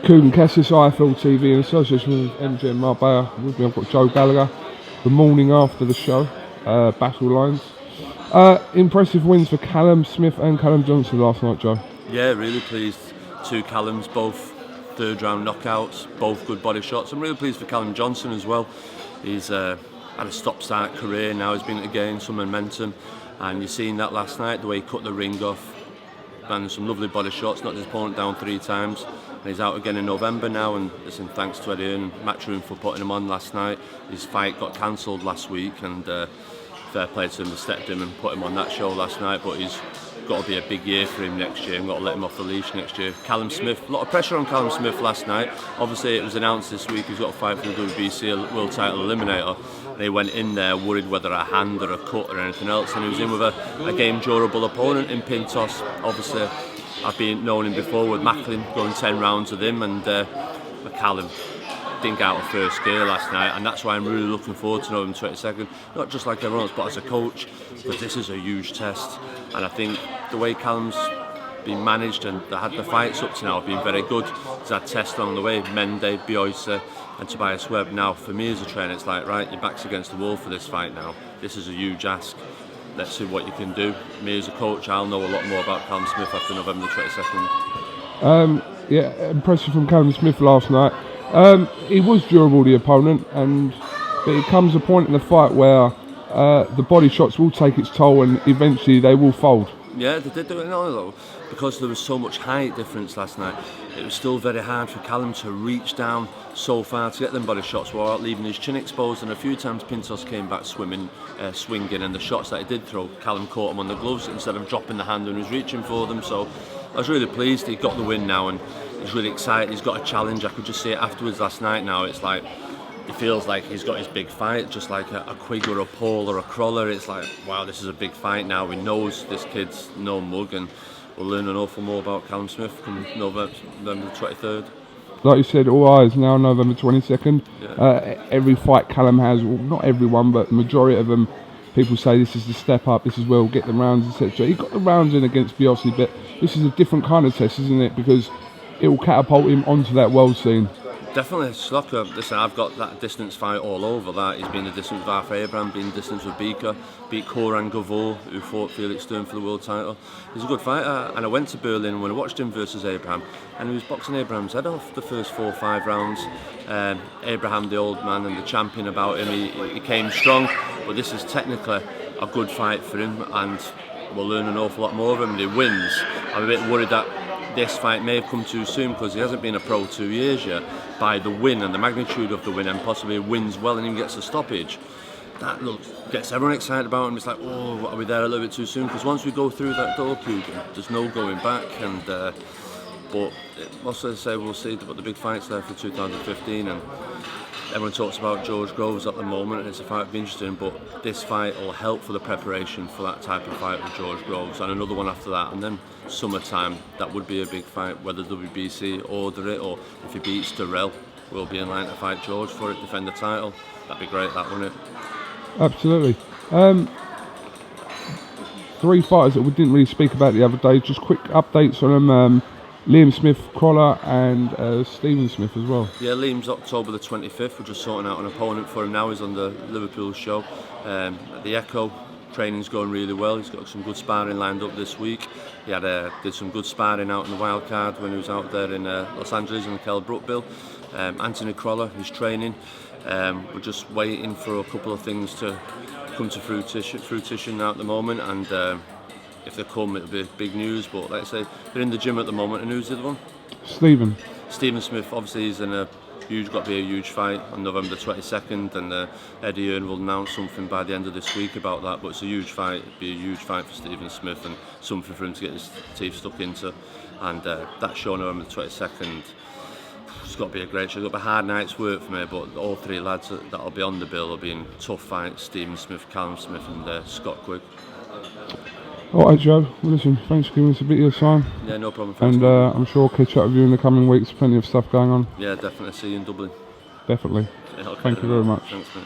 Coogan Cassis, IFL TV, in association with MG and Marbella. With me, I've got Joe Gallagher. The morning after the show, Battle Lines. Impressive wins for Callum Smith and Callum Johnson last night, Joe. Yeah, really pleased. Two Callums, both third round knockouts, both good body shots. I'm really pleased for Callum Johnson as well. He's had a stop-start career now. He's been to gain some momentum, and you've seen that last night, the way he cut the ring off, and some lovely body shots, knocked his opponent down 3 times. And he's out again in November now, and listen, thanks to Eddie and Matchroom for putting him on last night. His fight got cancelled last week, and fair play to him, they stepped him and put him on that show last night, but he's got to be a big year for him next year and got to let him off the leash next year. Callum Smith, a lot of pressure on Callum Smith last night. Obviously it was announced this week he's got to fight for the WBC World Title Eliminator, and he went in there worried whether a hand or a cut or anything else, and he was in with a game durable opponent in Pintos. Obviously I've been known him before with Macklin, going 10 rounds with him, and Callum didn't get out of first gear last night, and that's why I'm really looking forward to November 22nd, not just like everyone else but as a coach, because this is a huge test. And I think the way Callum's been managed and they had the fights up to now have been very good. He's had tests along the way, Mende, Bioisa and Tobias Webb. Now for me as a trainer, it's like, right, your back's against the wall for this fight now. This is a huge ask. Let's see what you can do. Me as a coach, I'll know a lot more about Callum Smith after November 22nd. Yeah, impressive from Callum Smith last night. He was durable, the opponent, but it comes a point in the fight where the body shots will take its toll and eventually they will fold. Yeah, they did do it now though, because there was so much height difference last night. It was still very hard for Callum to reach down so far to get them body shots without leaving his chin exposed, and a few times Pintos came back swinging, and the shots that he did throw, Callum caught him on the gloves instead of dropping the hand when he was reaching for them. So I was really pleased he got the win now, and he's really excited. He's got a challenge. I could just see it afterwards last night now. It's like, it feels like he's got his big fight, just like a Quigg or a Paul or a Crawler. It's like, wow, this is a big fight now. He knows this kid's no mug, and we'll learn an awful more about Callum Smith come November 23rd. Like you said, all eyes now November 22nd. Yeah. Every fight Callum has, well, not everyone, but the majority of them, people say this is the step up, this is where we'll get the rounds, etc. He got the rounds in against Biossi, but this is a different kind of test, isn't it? Because it will catapult him onto that world scene. Definitely, Slocker. Listen, I've got that distance fight all over that. He's been the distance with Arthur Abraham, been distance with Beaker, beat Koran Gavor, who fought Felix Sturm for the world title. He's a good fighter, and I went to Berlin when I watched him versus Abraham, and he was boxing Abraham's head off the first 4 or 5 rounds. Abraham, the old man and the champion about him, he came strong, but this is technically a good fight for him, and we'll learn an awful lot more of him, and he wins. I'm a bit worried that this fight may have come too soon because he hasn't been a pro 2 years yet. By the win and the magnitude of the win, and possibly wins well and even gets a stoppage, that gets everyone excited about him. It's like, oh, are we there a little bit too soon? Because once we go through that door, Coogan, there's no going back. And but also say we'll see what the big fights there for 2015, and everyone talks about George Groves at the moment, and it's a fight that'd be interesting, but this fight will help for the preparation for that type of fight with George Groves, and another one after that, and then summertime, that would be a big fight, whether WBC order it, or if he beats Darrell, we'll be in line to fight George for it, defend the title. That'd be great, that, wouldn't it? Absolutely. 3 fighters that we didn't really speak about the other day, just quick updates on them. Liam Smith, Crawler, and Stephen Smith as well. Yeah, Liam's October the 25th. We're just sorting out an opponent for him now. He's on the Liverpool show. At the Echo, training's going really well. He's got some good sparring lined up this week. He did some good sparring out in the wildcard when he was out there in Los Angeles in the Kell Brookville. Anthony Crawler, he's training. We're just waiting for a couple of things to come to fruition now at the moment, and if they come, it'll be big news. But like I say, they're in the gym at the moment. And who's the other one? Stephen Smith. Obviously, he's in got to be a huge fight on November 22nd, and Eddie Earn will announce something by the end of this week about that. But it's a huge fight. It'll be a huge fight for Stephen Smith, and something for him to get his teeth stuck into. And that show November 22nd, it's got to be a great show. It'll be a hard night's work for me, but all 3 lads that'll be on the bill will be in tough fights: Stephen Smith, Callum Smith, and Scott Quigg. Alright, Joe, well, listen, thanks for giving us a bit of your time. Yeah, no problem. Thanks, and I'm sure I'll catch up with you in the coming weeks. Plenty of stuff going on. Yeah, definitely. See you in Dublin. Definitely. Yeah, okay. Thank you very much. Thanks, mate.